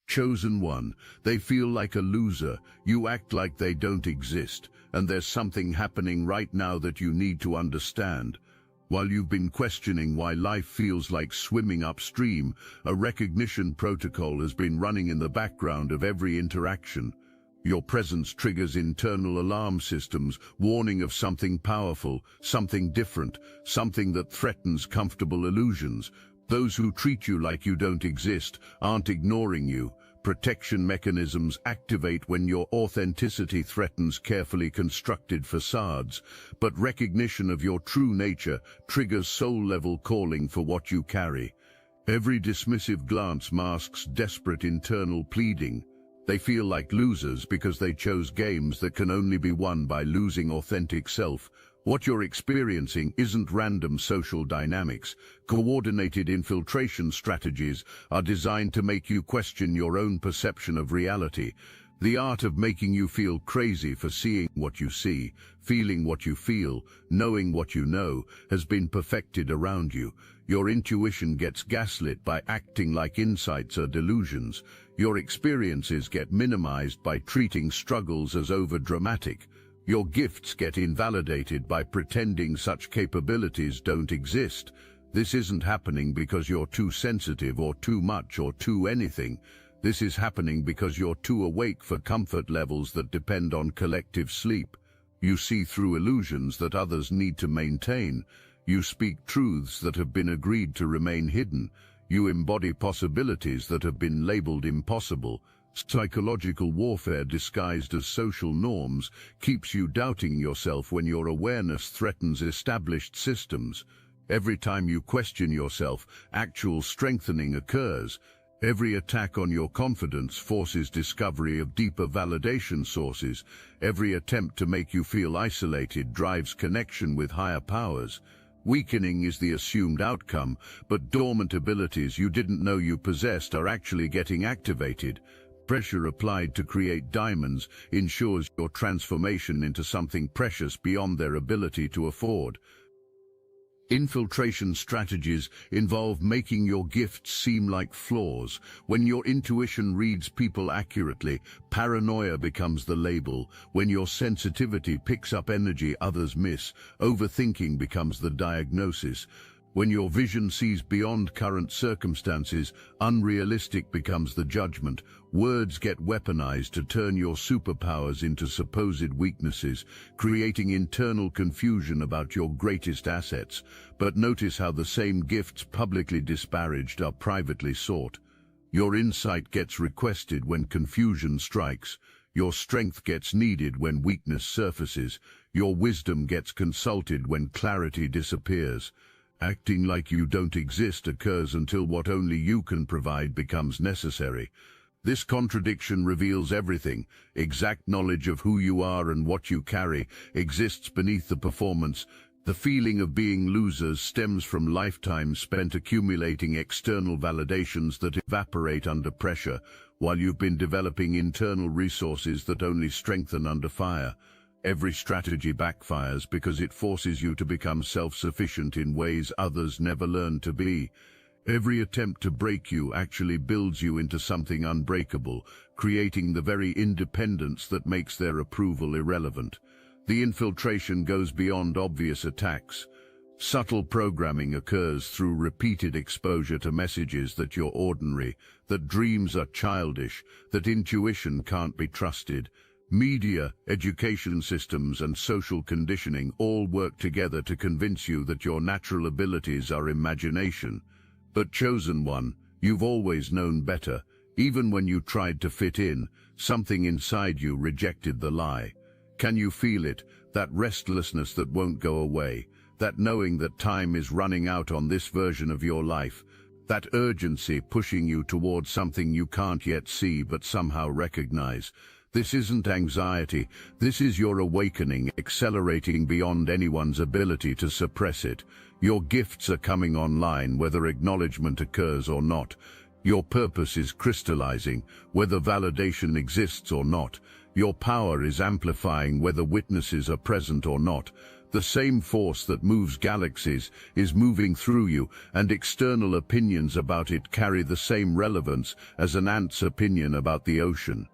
Chosen one. They feel like a loser. You act like they don't exist, and there's something happening right now that you need to understand. While you've been questioning why life feels like swimming upstream, a recognition protocol has been running in the background of every interaction. Your presence triggers internal alarm systems, warning of something powerful, something different, something that threatens comfortable illusions. Those who treat you like you don't exist aren't ignoring you. Protection mechanisms activate when your authenticity threatens carefully constructed facades, but recognition of your true nature triggers soul-level calling for what you carry. Every dismissive glance masks desperate internal pleading. They feel like losers because they chose games that can only be won by losing authentic self. What you're experiencing isn't random social dynamics. Coordinated infiltration strategies are designed to make you question your own perception of reality. The art of making you feel crazy for seeing what you see, feeling what you feel, knowing what you know, has been perfected around you. Your intuition gets gaslit by acting like insights are delusions. Your experiences get minimized by treating struggles as overdramatic. Your gifts get invalidated by pretending such capabilities don't exist. This isn't happening because you're too sensitive or too much or too anything. This is happening because you're too awake for comfort levels that depend on collective sleep. You see through illusions that others need to maintain. You speak truths that have been agreed to remain hidden. You embody possibilities that have been labeled impossible. Psychological warfare disguised as social norms keeps you doubting yourself when your awareness threatens established systems. Every time you question yourself, actual strengthening occurs. Every attack on your confidence forces discovery of deeper validation sources. Every attempt to make you feel isolated drives connection with higher powers. Weakening is the assumed outcome, but dormant abilities you didn't know you possessed are actually getting activated. Pressure applied to create diamonds ensures your transformation into something precious beyond their ability to afford. Infiltration strategies involve making your gifts seem like flaws. When your intuition reads people accurately, paranoia becomes the label. When your sensitivity picks up energy others miss, overthinking becomes the diagnosis. When your vision sees beyond current circumstances, unrealistic becomes the judgment. Words get weaponized to turn your superpowers into supposed weaknesses, creating internal confusion about your greatest assets. But notice how the same gifts publicly disparaged are privately sought. Your insight gets requested when confusion strikes. Your strength gets needed when weakness surfaces. Your wisdom gets consulted when clarity disappears. Acting like you don't exist occurs until what only you can provide becomes necessary. This contradiction reveals everything. Exact knowledge of who you are and what you carry exists beneath the performance. The feeling of being losers stems from lifetimes spent accumulating external validations that evaporate under pressure, while you've been developing internal resources that only strengthen under fire. Every strategy backfires because it forces you to become self-sufficient in ways others never learned to be. Every attempt to break you actually builds you into something unbreakable, creating the very independence that makes their approval irrelevant. The infiltration goes beyond obvious attacks. Subtle programming occurs through repeated exposure to messages that you're ordinary, that dreams are childish, that intuition can't be trusted. Media, education systems, and social conditioning all work together to convince you that your natural abilities are imagination. But chosen one, you've always known better. Even when you tried to fit in, something inside you rejected the lie. Can you feel it, that restlessness that won't go away, that knowing that time is running out on this version of your life, that urgency pushing you towards something you can't yet see but somehow recognize? This isn't anxiety, this is your awakening, accelerating beyond anyone's ability to suppress it. Your gifts are coming online whether acknowledgement occurs or not. Your purpose is crystallizing, whether validation exists or not. Your power is amplifying whether witnesses are present or not. The same force that moves galaxies is moving through you, and external opinions about it carry the same relevance as an ant's opinion about the ocean.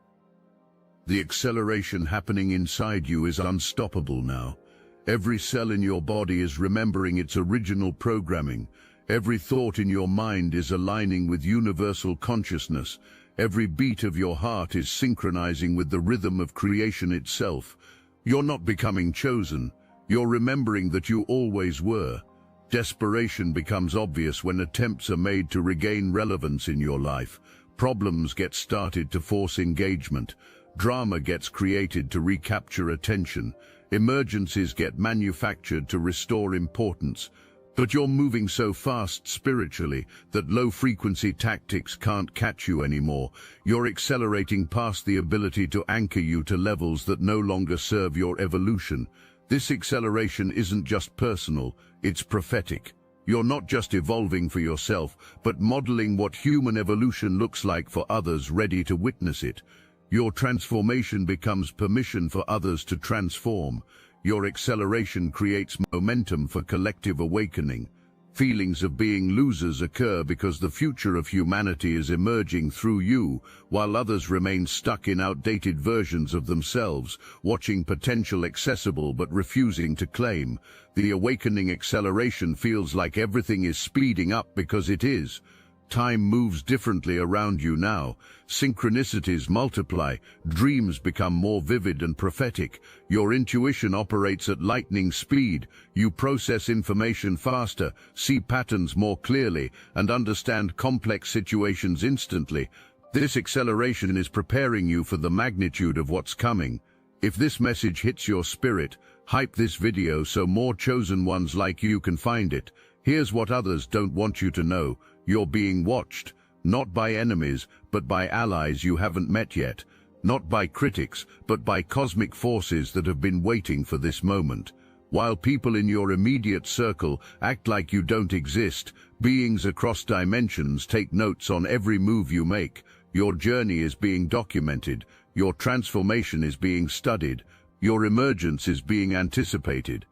The acceleration happening inside you is unstoppable now. Every cell in your body is remembering its original programming. Every thought in your mind is aligning with universal consciousness. Every beat of your heart is synchronizing with the rhythm of creation itself. You're not becoming chosen. You're remembering that you always were. Desperation becomes obvious when attempts are made to regain relevance in your life. Problems get started to force engagement. Drama gets created to recapture attention. Emergencies get manufactured to restore importance. But you're moving so fast spiritually that low-frequency tactics can't catch you anymore. You're accelerating past the ability to anchor you to levels that no longer serve your evolution. This acceleration isn't just personal, it's prophetic. You're not just evolving for yourself, but modeling what human evolution looks like for others ready to witness it. Your transformation becomes permission for others to transform. Your acceleration creates momentum for collective awakening. Feelings of being losers occur because the future of humanity is emerging through you, while others remain stuck in outdated versions of themselves, watching potential accessible but refusing to claim. The awakening acceleration feels like everything is speeding up because it is. Time moves differently around you now. Synchronicities multiply, dreams become more vivid and prophetic. Your intuition operates at lightning speed. You process information faster, see patterns more clearly, and understand complex situations instantly. This acceleration is preparing you for the magnitude of what's coming. If this message hits your spirit, hype this video so more chosen ones like you can find it. Here's what others don't want you to know. You're being watched, not by enemies, but by allies you haven't met yet. Not by critics, but by cosmic forces that have been waiting for this moment. While people in your immediate circle act like you don't exist, beings across dimensions take notes on every move you make. Your journey is being documented. Your transformation is being studied. Your emergence is being anticipated.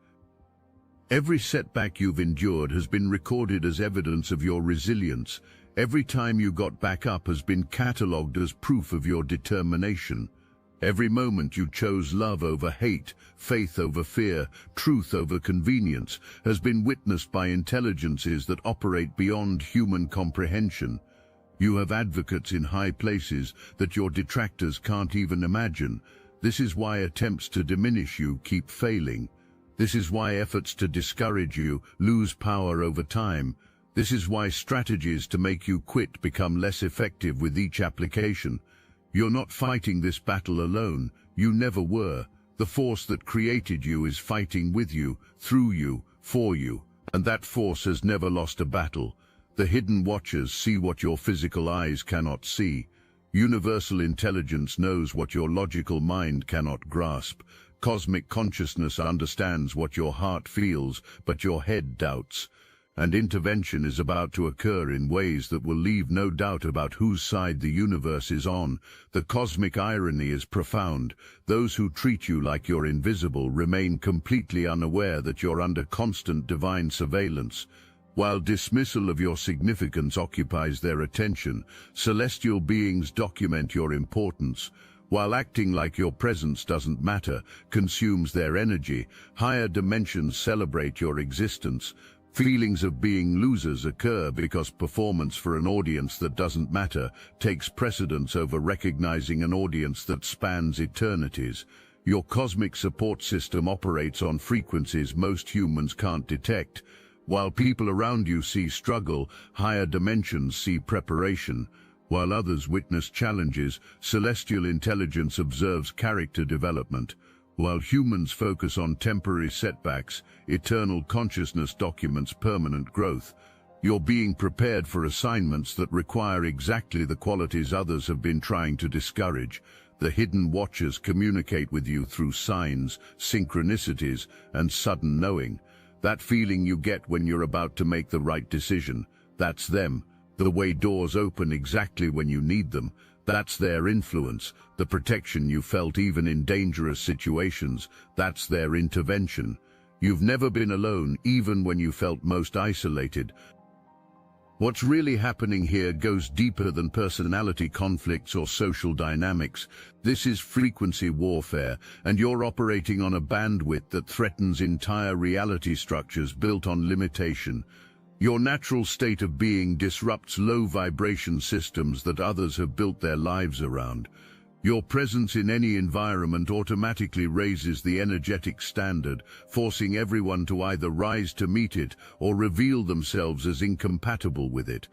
Every setback you've endured has been recorded as evidence of your resilience. Every time you got back up has been catalogued as proof of your determination. Every moment you chose love over hate, faith over fear, truth over convenience, has been witnessed by intelligences that operate beyond human comprehension. You have advocates in high places that your detractors can't even imagine. This is why attempts to diminish you keep failing. This is why efforts to discourage you lose power over time. This is why strategies to make you quit become less effective with each application. You're not fighting this battle alone. You never were. The force that created you is fighting with you, through you, for you. And that force has never lost a battle. The hidden watchers see what your physical eyes cannot see. Universal intelligence knows what your logical mind cannot grasp. Cosmic consciousness understands what your heart feels, but your head doubts. And intervention is about to occur in ways that will leave no doubt about whose side the universe is on. The cosmic irony is profound. Those who treat you like you're invisible remain completely unaware that you're under constant divine surveillance. While dismissal of your significance occupies their attention, celestial beings document your importance. While acting like your presence doesn't matter consumes their energy, higher dimensions celebrate your existence. Feelings of being losers occur because performance for an audience that doesn't matter takes precedence over recognizing an audience that spans eternities. Your cosmic support system operates on frequencies most humans can't detect. While people around you see struggle, higher dimensions see preparation. While others witness challenges, celestial intelligence observes character development. While humans focus on temporary setbacks, eternal consciousness documents permanent growth. You're being prepared for assignments that require exactly the qualities others have been trying to discourage. The hidden watchers communicate with you through signs, synchronicities, and sudden knowing. That feeling you get when you're about to make the right decision, that's them. The way doors open exactly when you need them, that's their influence. The protection you felt even in dangerous situations, that's their intervention. You've never been alone, even when you felt most isolated. What's really happening here goes deeper than personality conflicts or social dynamics. This is frequency warfare, and you're operating on a bandwidth that threatens entire reality structures built on limitation. Your natural state of being disrupts low vibration systems that others have built their lives around. Your presence in any environment automatically raises the energetic standard, forcing everyone to either rise to meet it or reveal themselves as incompatible with it.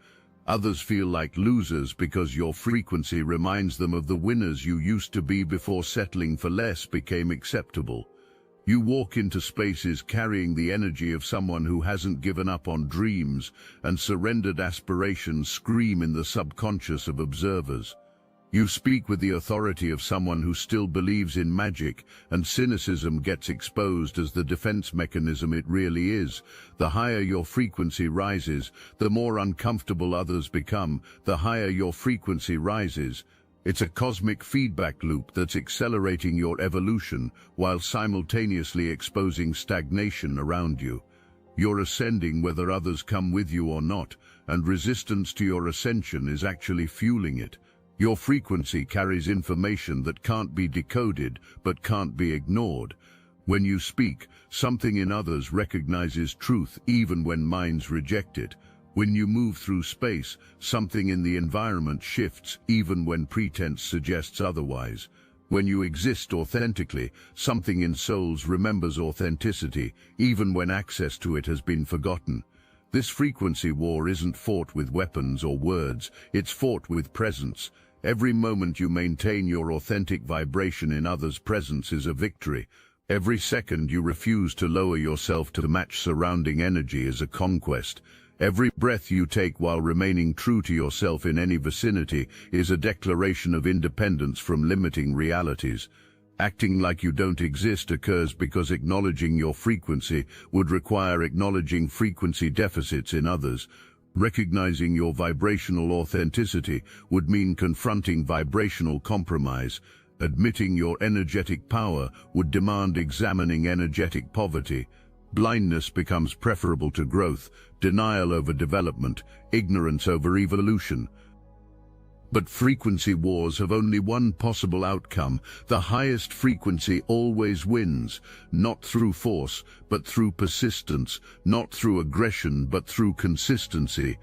Others feel like losers because your frequency reminds them of the winners you used to be before settling for less became acceptable. You walk into spaces carrying the energy of someone who hasn't given up on dreams, and surrendered aspirations scream in the subconscious of observers. You speak with the authority of someone who still believes in magic, and cynicism gets exposed as the defense mechanism it really is. The higher your frequency rises, the more uncomfortable others become. The higher your frequency rises. It's a cosmic feedback loop that's accelerating your evolution while simultaneously exposing stagnation around you. You're ascending whether others come with you or not, and resistance to your ascension is actually fueling it. Your frequency carries information that can't be decoded but can't be ignored. When you speak, something in others recognizes truth even when minds reject it. When you move through space, something in the environment shifts even when pretense suggests otherwise. When you exist authentically, something in souls remembers authenticity even when access to it has been forgotten. This frequency war isn't fought with weapons or words, it's fought with presence. Every moment you maintain your authentic vibration in others' presence is a victory. Every second you refuse to lower yourself to match surrounding energy is a conquest. Every breath you take while remaining true to yourself in any vicinity is a declaration of independence from limiting realities. Acting like you don't exist occurs because acknowledging your frequency would require acknowledging frequency deficits in others. Recognizing your vibrational authenticity would mean confronting vibrational compromise. Admitting your energetic power would demand examining energetic poverty. Blindness becomes preferable to growth, denial over development, ignorance over evolution. But frequency wars have only one possible outcome. The highest frequency always wins, not through force, but through persistence, not through aggression, but through consistency,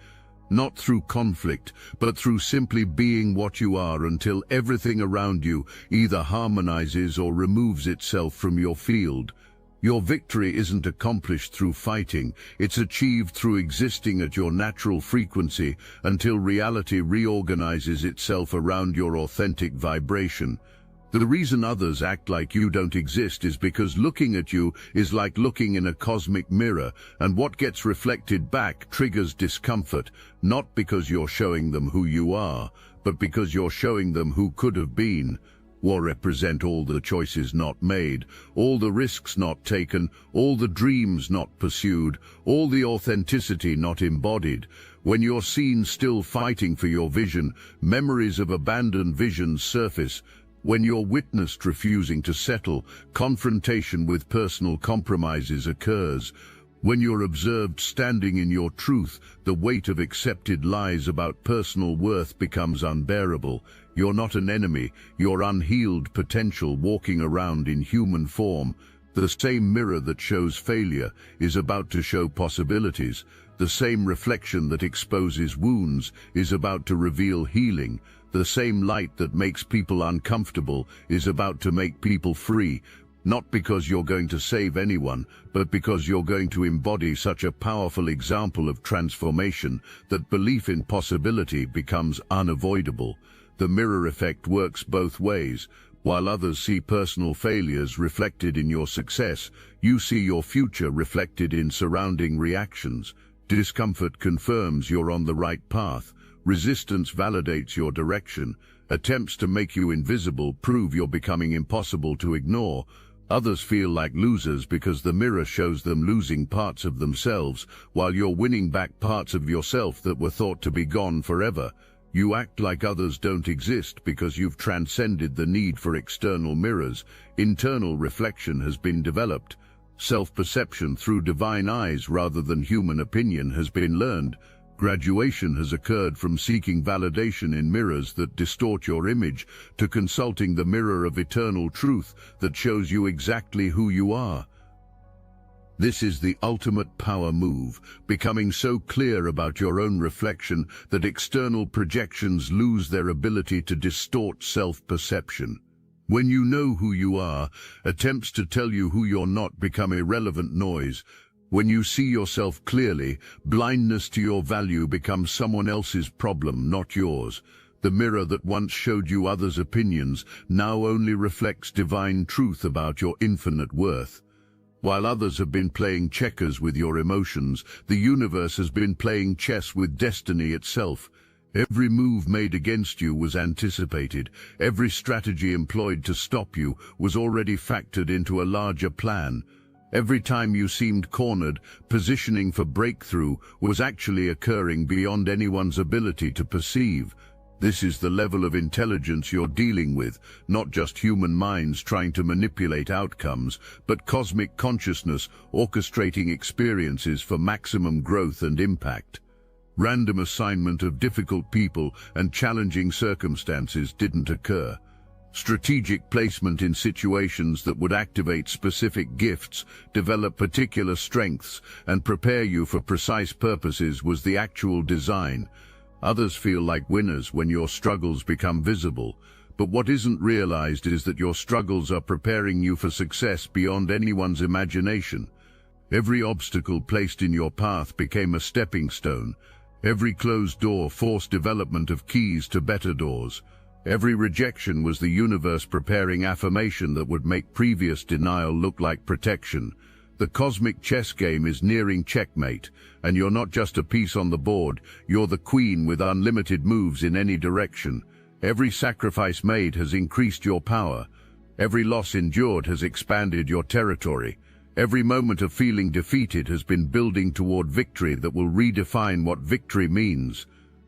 not through conflict, but through simply being what you are until everything around you either harmonizes or removes itself from your field. Your victory isn't accomplished through fighting, it's achieved through existing at your natural frequency until reality reorganizes itself around your authentic vibration. The reason others act like you don't exist is because looking at you is like looking in a cosmic mirror, and what gets reflected back triggers discomfort, not because you're showing them who you are, but because you're showing them who could have been. Or represent all the choices not made, all the risks not taken, all the dreams not pursued, all the authenticity not embodied. When you're seen still fighting for your vision, memories of abandoned visions surface. When you're witnessed refusing to settle, confrontation with personal compromises occurs. When you're observed standing in your truth, the weight of accepted lies about personal worth becomes unbearable. You're not an enemy, you're unhealed potential walking around in human form. The same mirror that shows failure is about to show possibilities. The same reflection that exposes wounds is about to reveal healing. The same light that makes people uncomfortable is about to make people free. Not because you're going to save anyone, but because you're going to embody such a powerful example of transformation that belief in possibility becomes unavoidable. The mirror effect works both ways. While others see personal failures reflected in your success, you see your future reflected in surrounding reactions. Discomfort confirms you're on the right path. Resistance validates your direction. Attempts to make you invisible prove you're becoming impossible to ignore. Others feel like losers because the mirror shows them losing parts of themselves, while you're winning back parts of yourself that were thought to be gone forever. You act like others don't exist because you've transcended the need for external mirrors. Internal reflection has been developed. Self-perception through divine eyes rather than human opinion has been learned. Graduation has occurred from seeking validation in mirrors that distort your image to consulting the mirror of eternal truth that shows you exactly who you are. This is the ultimate power move, becoming so clear about your own reflection that external projections lose their ability to distort self-perception. When you know who you are, attempts to tell you who you're not become irrelevant noise. When you see yourself clearly, blindness to your value becomes someone else's problem, not yours. The mirror that once showed you others' opinions now only reflects divine truth about your infinite worth. While others have been playing checkers with your emotions, the universe has been playing chess with destiny itself. Every move made against you was anticipated. Every strategy employed to stop you was already factored into a larger plan. Every time you seemed cornered, positioning for breakthrough was actually occurring beyond anyone's ability to perceive. This is the level of intelligence you're dealing with, not just human minds trying to manipulate outcomes, but cosmic consciousness orchestrating experiences for maximum growth and impact. Random assignment of difficult people and challenging circumstances didn't occur. Strategic placement in situations that would activate specific gifts, develop particular strengths, and prepare you for precise purposes was the actual design. Others feel like winners when your struggles become visible, but what isn't realized is that your struggles are preparing you for success beyond anyone's imagination. Every obstacle placed in your path became a stepping stone. Every closed door forced development of keys to better doors. Every rejection was the universe preparing affirmation that would make previous denial look like protection. The cosmic chess game is nearing checkmate, and you're not just a piece on the board, you're the queen with unlimited moves in any direction. Every sacrifice made has increased your power. Every loss endured has expanded your territory. Every moment of feeling defeated has been building toward victory that will redefine what victory means.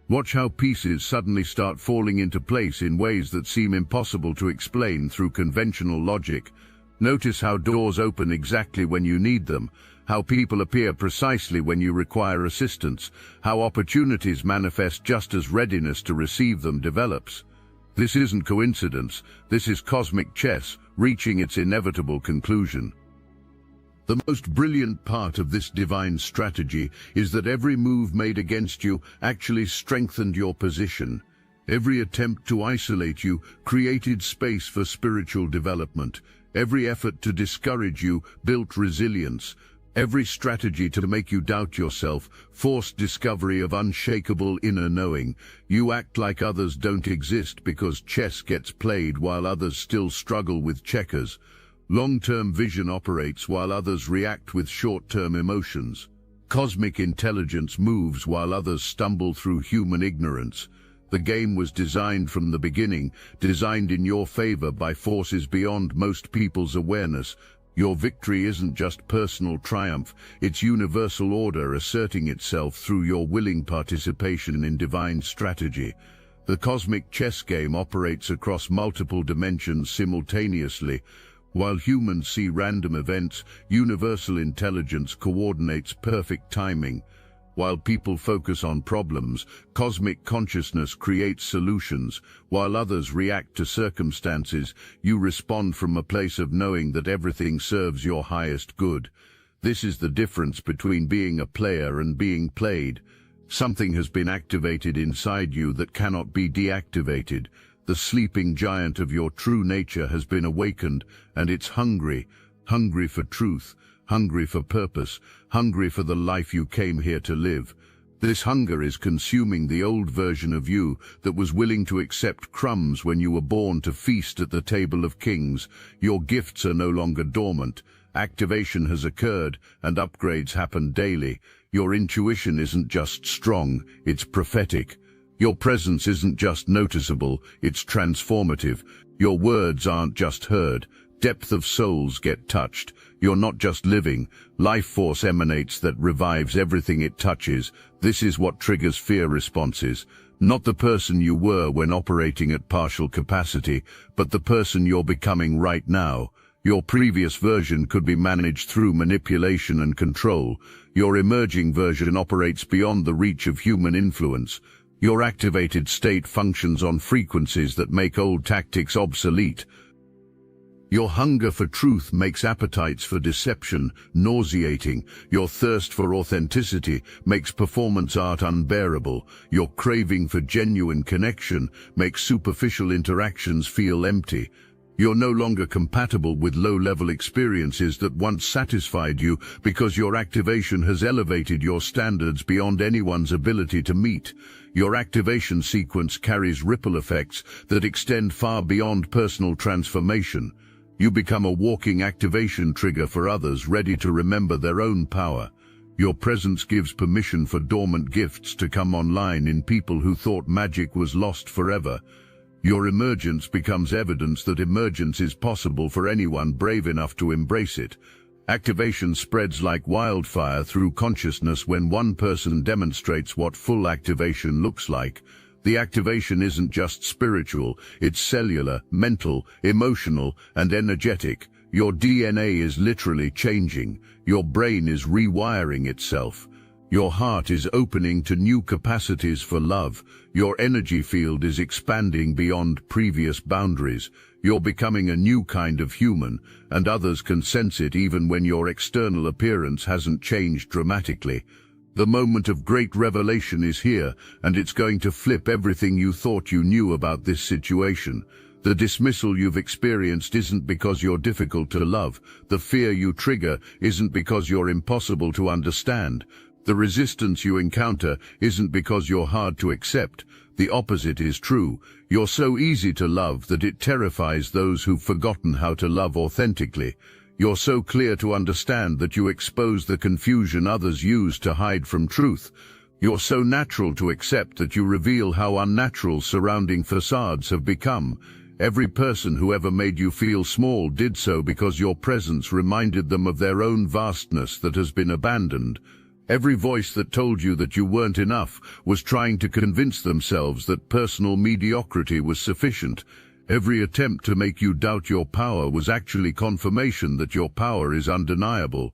Watch how pieces suddenly start falling into place in ways that seem impossible to explain through conventional logic. Notice how doors open exactly when you need them, how people appear precisely when you require assistance, how opportunities manifest just as readiness to receive them develops. This isn't coincidence, this is cosmic chess reaching its inevitable conclusion. The most brilliant part of this divine strategy is that every move made against you actually strengthened your position. Every attempt to isolate you created space for spiritual development. Every effort to discourage you built resilience. Every strategy to make you doubt yourself forced discovery of unshakable inner knowing. You act like others don't exist because chess gets played while others still struggle with checkers. Long-term vision operates while others react with short-term emotions. Cosmic intelligence moves while others stumble through human ignorance. The game was designed from the beginning, designed in your favor by forces beyond most people's awareness. Your victory isn't just personal triumph, it's universal order asserting itself through your willing participation in divine strategy. The cosmic chess game operates across multiple dimensions simultaneously. While humans see random events, universal intelligence coordinates perfect timing. While people focus on problems, cosmic consciousness creates solutions. While others react to circumstances, you respond from a place of knowing that everything serves your highest good. This is the difference between being a player and being played. Something has been activated inside you that cannot be deactivated. The sleeping giant of your true nature has been awakened, and it's hungry for truth, hungry for purpose, hungry for the life you came here to live. This hunger is consuming the old version of you that was willing to accept crumbs when you were born to feast at the table of kings. Your gifts are no longer dormant. Activation has occurred, and upgrades happen daily. Your intuition isn't just strong, it's prophetic. Your presence isn't just noticeable, it's transformative. Your words aren't just heard. Depth of souls get touched. You're not just living. Life force emanates that revives everything it touches. This is what triggers fear responses. Not the person you were when operating at partial capacity, but the person you're becoming right now. Your previous version could be managed through manipulation and control. Your emerging version operates beyond the reach of human influence. Your activated state functions on frequencies that make old tactics obsolete. Your hunger for truth makes appetites for deception nauseating. Your thirst for authenticity makes performance art unbearable. Your craving for genuine connection makes superficial interactions feel empty. You're no longer compatible with low-level experiences that once satisfied you because your activation has elevated your standards beyond anyone's ability to meet. Your activation sequence carries ripple effects that extend far beyond personal transformation. You become a walking activation trigger for others ready to remember their own power. Your presence gives permission for dormant gifts to come online in people who thought magic was lost forever. Your emergence becomes evidence that emergence is possible for anyone brave enough to embrace it. Activation spreads like wildfire through consciousness when one person demonstrates what full activation looks like. The activation isn't just spiritual, it's cellular, mental, emotional, and energetic. Your DNA is literally changing. Your brain is rewiring itself. Your heart is opening to new capacities for love. Your energy field is expanding beyond previous boundaries. You're becoming a new kind of human, and others can sense it even when your external appearance hasn't changed dramatically. The moment of great revelation is here, and it's going to flip everything you thought you knew about this situation. The dismissal you've experienced isn't because you're difficult to love. The fear you trigger isn't because you're impossible to understand. The resistance you encounter isn't because you're hard to accept. The opposite is true. You're so easy to love that it terrifies those who've forgotten how to love authentically. You're so clear to understand that you expose the confusion others use to hide from truth. You're so natural to accept that you reveal how unnatural surrounding facades have become. Every person who ever made you feel small did so because your presence reminded them of their own vastness that has been abandoned. Every voice that told you that you weren't enough was trying to convince themselves that personal mediocrity was sufficient. Every attempt to make you doubt your power was actually confirmation that your power is undeniable.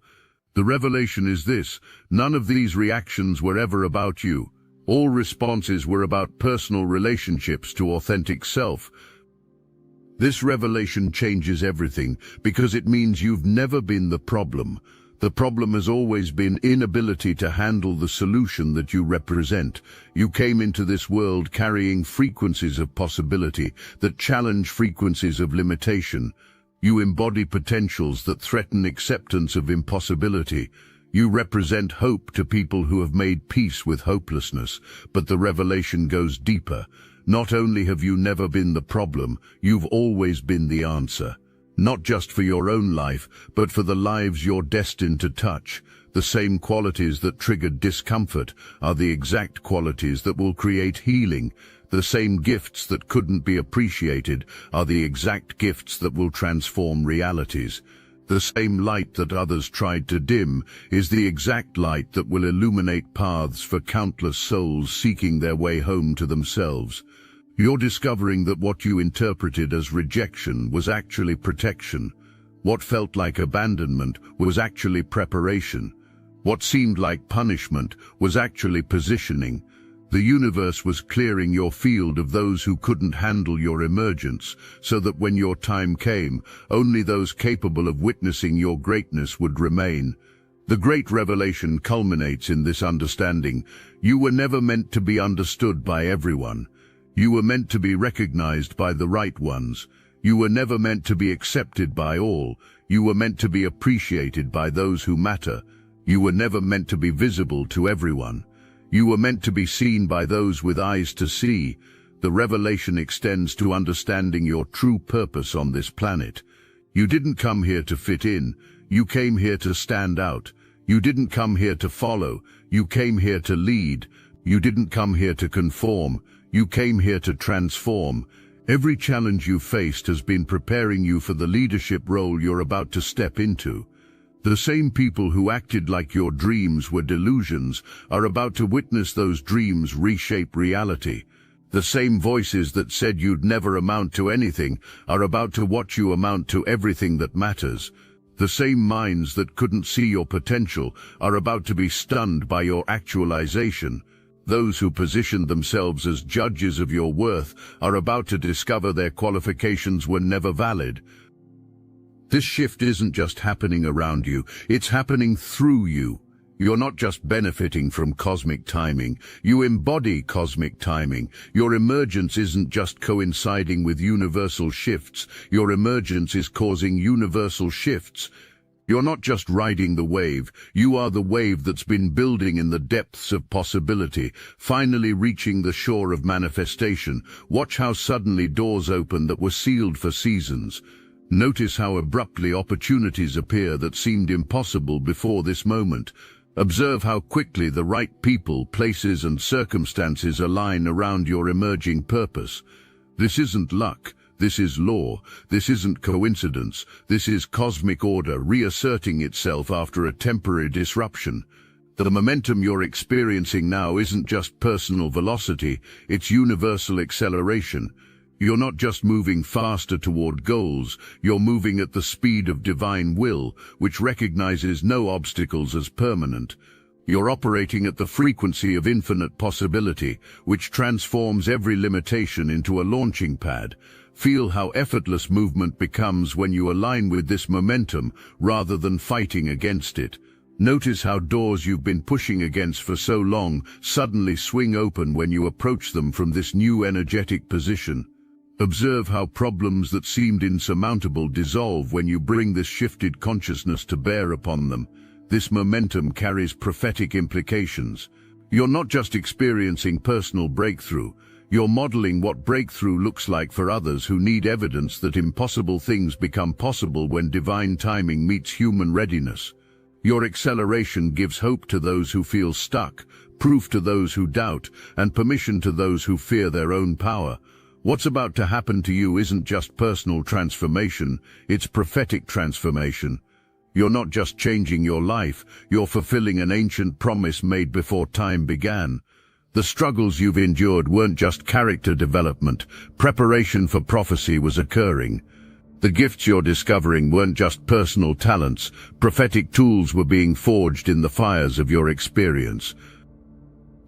The revelation is this: none of these reactions were ever about you. All responses were about personal relationships to authentic self. This revelation changes everything because it means you've never been the problem. The problem has always been inability to handle the solution that you represent. You came into this world carrying frequencies of possibility that challenge frequencies of limitation. You embody potentials that threaten acceptance of impossibility. You represent hope to people who have made peace with hopelessness, but the revelation goes deeper. Not only have you never been the problem, you've always been the answer. Not just for your own life, but for the lives you're destined to touch. The same qualities that triggered discomfort are the exact qualities that will create healing. The same gifts that couldn't be appreciated are the exact gifts that will transform realities. The same light that others tried to dim is the exact light that will illuminate paths for countless souls seeking their way home to themselves. You're discovering that what you interpreted as rejection was actually protection. What felt like abandonment was actually preparation. What seemed like punishment was actually positioning. The universe was clearing your field of those who couldn't handle your emergence, so that when your time came, only those capable of witnessing your greatness would remain. The great revelation culminates in this understanding. You were never meant to be understood by everyone. You were meant to be recognized by the right ones. You were never meant to be accepted by all. You were meant to be appreciated by those who matter. You were never meant to be visible to everyone. You were meant to be seen by those with eyes to see. The revelation extends to understanding your true purpose on this planet. You didn't come here to fit in. You came here to stand out. You didn't come here to follow. You came here to lead. You didn't come here to conform. You came here to transform. Every challenge you faced has been preparing you for the leadership role you're about to step into. The same people who acted like your dreams were delusions are about to witness those dreams reshape reality. The same voices that said you'd never amount to anything are about to watch you amount to everything that matters. The same minds that couldn't see your potential are about to be stunned by your actualization. Those who positioned themselves as judges of your worth are about to discover their qualifications were never valid. This shift isn't just happening around you, it's happening through you. You're not just benefiting from cosmic timing, you embody cosmic timing. Your emergence isn't just coinciding with universal shifts, your emergence is causing universal shifts. You're not just riding the wave, you are the wave that's been building in the depths of possibility, finally reaching the shore of manifestation. Watch how suddenly doors open that were sealed for seasons. Notice how abruptly opportunities appear that seemed impossible before this moment. Observe how quickly the right people, places and circumstances align around your emerging purpose. This isn't luck, this is law. This isn't coincidence, this is cosmic order reasserting itself after a temporary disruption. The momentum you're experiencing now isn't just personal velocity, it's universal acceleration. You're not just moving faster toward goals, you're moving at the speed of divine will, which recognizes no obstacles as permanent. You're operating at the frequency of infinite possibility, which transforms every limitation into a launching pad. Feel how effortless movement becomes when you align with this momentum rather than fighting against it. Notice how doors you've been pushing against for so long suddenly swing open when you approach them from this new energetic position. Observe how problems that seemed insurmountable dissolve when you bring this shifted consciousness to bear upon them. This momentum carries prophetic implications. You're not just experiencing personal breakthrough, you're modeling what breakthrough looks like for others who need evidence that impossible things become possible when divine timing meets human readiness. Your acceleration gives hope to those who feel stuck, proof to those who doubt, and permission to those who fear their own power. What's about to happen to you isn't just personal transformation, it's prophetic transformation. You're not just changing your life, you're fulfilling an ancient promise made before time began. The struggles you've endured weren't just character development, preparation for prophecy was occurring. The gifts you're discovering weren't just personal talents, prophetic tools were being forged in the fires of your experience.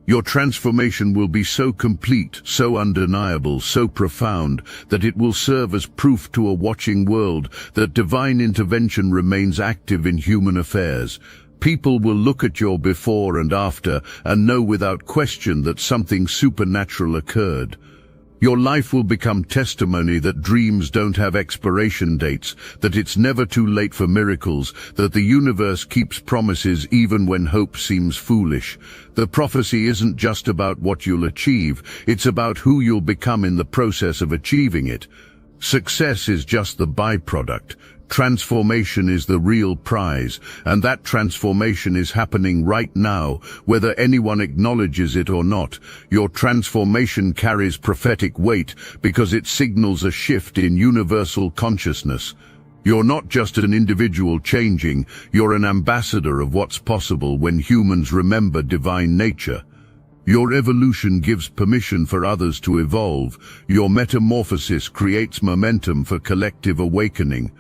Your transformation will be so complete, so undeniable, so profound, that it will serve as proof to a watching world that divine intervention remains active in human affairs. People will look at your before and after and know without question that something supernatural occurred. Your life will become testimony that dreams don't have expiration dates, that it's never too late for miracles, that the universe keeps promises even when hope seems foolish. The prophecy isn't just about what you'll achieve, it's about who you'll become in the process of achieving it. Success is just the byproduct. Transformation is the real prize, and that transformation is happening right now, whether anyone acknowledges it or not. Your transformation carries prophetic weight because it signals a shift in universal consciousness. You're not just an individual changing, you're an ambassador of what's possible when humans remember divine nature. Your evolution gives permission for others to evolve. Your metamorphosis creates momentum for collective awakening.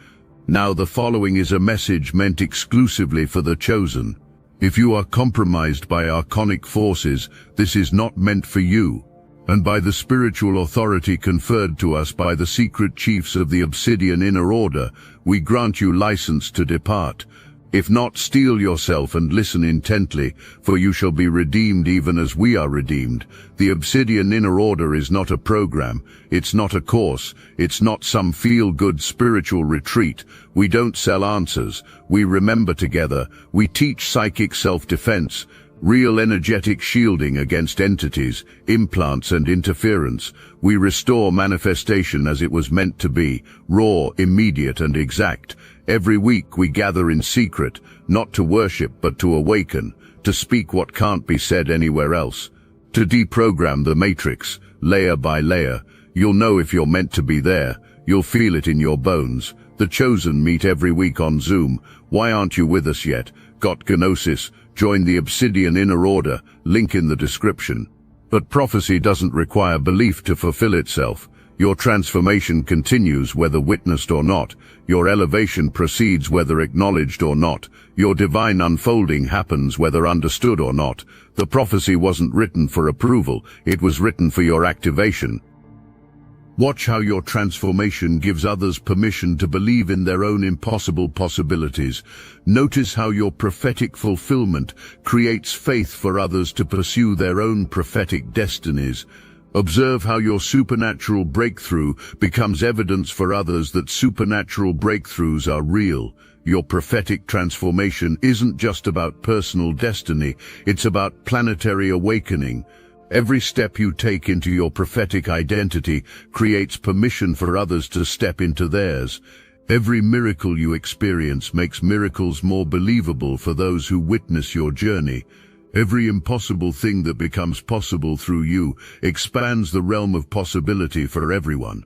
Now the following is a message meant exclusively for the chosen. If you are compromised by archonic forces, this is not meant for you. And by the spiritual authority conferred to us by the secret chiefs of the Obsidian Inner Order, we grant you license to depart. If not, steel yourself and listen intently, for you shall be redeemed even as we are redeemed. The Obsidian Inner Order is not a program, it's not a course, it's not some feel-good spiritual retreat. We don't sell answers, we remember together, we teach psychic self-defense, real energetic shielding against entities, implants and interference. We restore manifestation as it was meant to be, raw, immediate and exact. Every week we gather in secret, not to worship but to awaken, to speak what can't be said anywhere else, to deprogram the matrix, layer by layer. You'll know if you're meant to be there, you'll feel it in your bones. The chosen meet every week on Zoom. Why aren't you with us yet? Got Gnosis? Join the Obsidian Inner Order, link in the description. But prophecy doesn't require belief to fulfill itself. Your transformation continues whether witnessed or not. Your elevation proceeds whether acknowledged or not. Your divine unfolding happens whether understood or not. The prophecy wasn't written for approval, it was written for your activation. Watch how your transformation gives others permission to believe in their own impossible possibilities. Notice how your prophetic fulfillment creates faith for others to pursue their own prophetic destinies. Observe how your supernatural breakthrough becomes evidence for others that supernatural breakthroughs are real. Your prophetic transformation isn't just about personal destiny, it's about planetary awakening. Every step you take into your prophetic identity creates permission for others to step into theirs. Every miracle you experience makes miracles more believable for those who witness your journey. Every impossible thing that becomes possible through you expands the realm of possibility for everyone.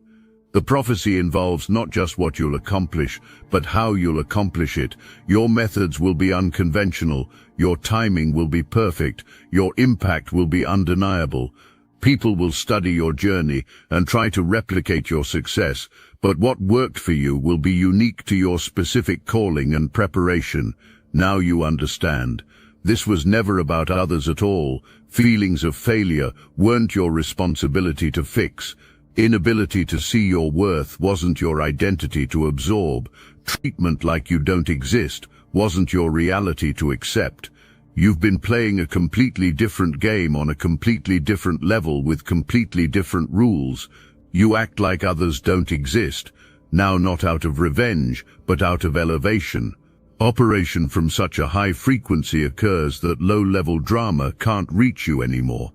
The prophecy involves not just what you'll accomplish, but how you'll accomplish it. Your methods will be unconventional, your timing will be perfect, your impact will be undeniable. People will study your journey and try to replicate your success, but what worked for you will be unique to your specific calling and preparation. Now you understand. This was never about others at all. Feelings of failure weren't your responsibility to fix. Inability to see your worth wasn't your identity to absorb. Treatment like you don't exist wasn't your reality to accept. You've been playing a completely different game on a completely different level with completely different rules. You act like others don't exist, now not out of revenge, but out of elevation. Operation from such a high frequency occurs that low-level drama can't reach you anymore.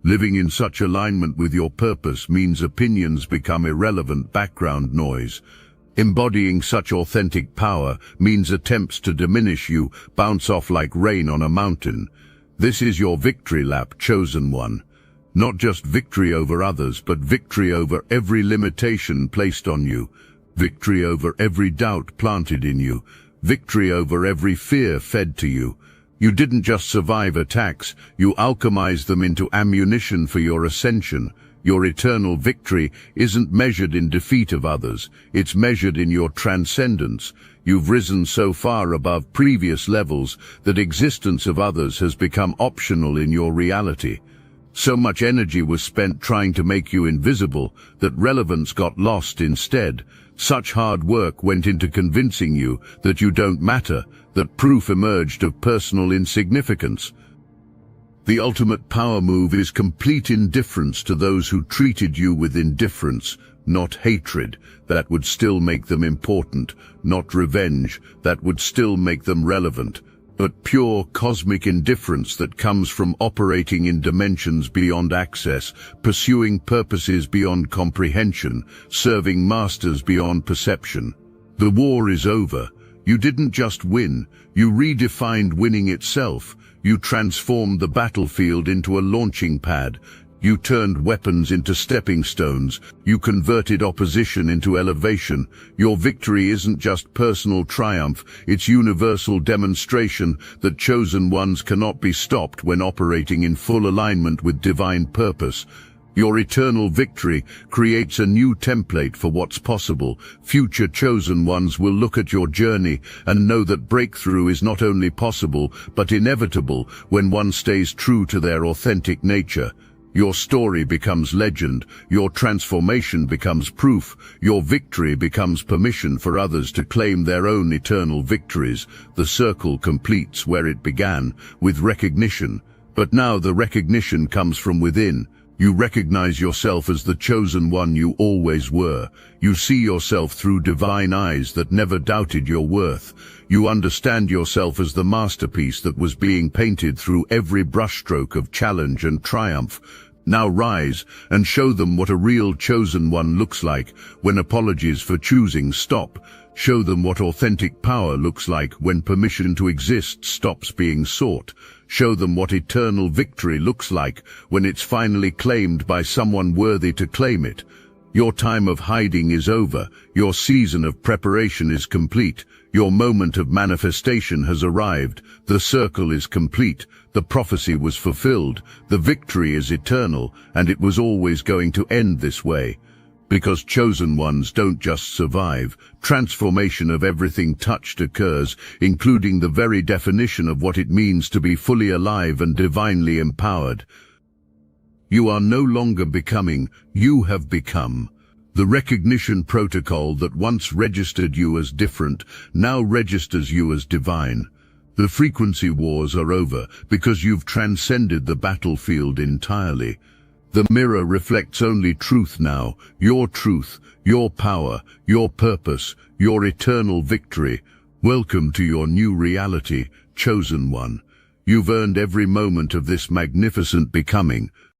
Living in such alignment with your purpose means opinions become irrelevant background noise. Embodying such authentic power means attempts to diminish you bounce off like rain on a mountain. This is your victory lap, chosen one. Not just victory over others, but victory over every limitation placed on you. Victory over every doubt planted in you. Victory over every fear fed to you. You didn't just survive attacks, you alchemized them into ammunition for your ascension. Your eternal victory isn't measured in defeat of others, it's measured in your transcendence. You've risen so far above previous levels that existence of others has become optional in your reality. So much energy was spent trying to make you invisible that relevance got lost instead. Such hard work went into convincing you that you don't matter, that proof emerged of personal insignificance. The ultimate power move is complete indifference to those who treated you with indifference, not hatred, that would still make them important, not revenge, that would still make them relevant, but pure cosmic indifference that comes from operating in dimensions beyond access, pursuing purposes beyond comprehension, serving masters beyond perception. The war is over. You didn't just win, you redefined winning itself. You transformed the battlefield into a launching pad. You turned weapons into stepping stones. You converted opposition into elevation. Your victory isn't just personal triumph, it's universal demonstration that chosen ones cannot be stopped when operating in full alignment with divine purpose. Your eternal victory creates a new template for what's possible. Future chosen ones will look at your journey and know that breakthrough is not only possible, but inevitable when one stays true to their authentic nature. Your story becomes legend, your transformation becomes proof, your victory becomes permission for others to claim their own eternal victories. The circle completes where it began, with recognition. But now the recognition comes from within. You recognize yourself as the chosen one you always were. You see yourself through divine eyes that never doubted your worth. You understand yourself as the masterpiece that was being painted through every brushstroke of challenge and triumph. Now rise and show them what a real chosen one looks like when apologies for choosing stop. Show them what authentic power looks like when permission to exist stops being sought. Show them what eternal victory looks like when it's finally claimed by someone worthy to claim it. Your time of hiding is over. Your season of preparation is complete. Your moment of manifestation has arrived. The circle is complete. The prophecy was fulfilled, the victory is eternal, and it was always going to end this way. Because chosen ones don't just survive, transformation of everything touched occurs, including the very definition of what it means to be fully alive and divinely empowered. You are no longer becoming, you have become. The recognition protocol that once registered you as different now registers you as divine. The frequency wars are over because you've transcended the battlefield entirely. The mirror reflects only truth now, your truth, your power, your purpose, your eternal victory. Welcome to your new reality, chosen one. You've earned every moment of this magnificent becoming.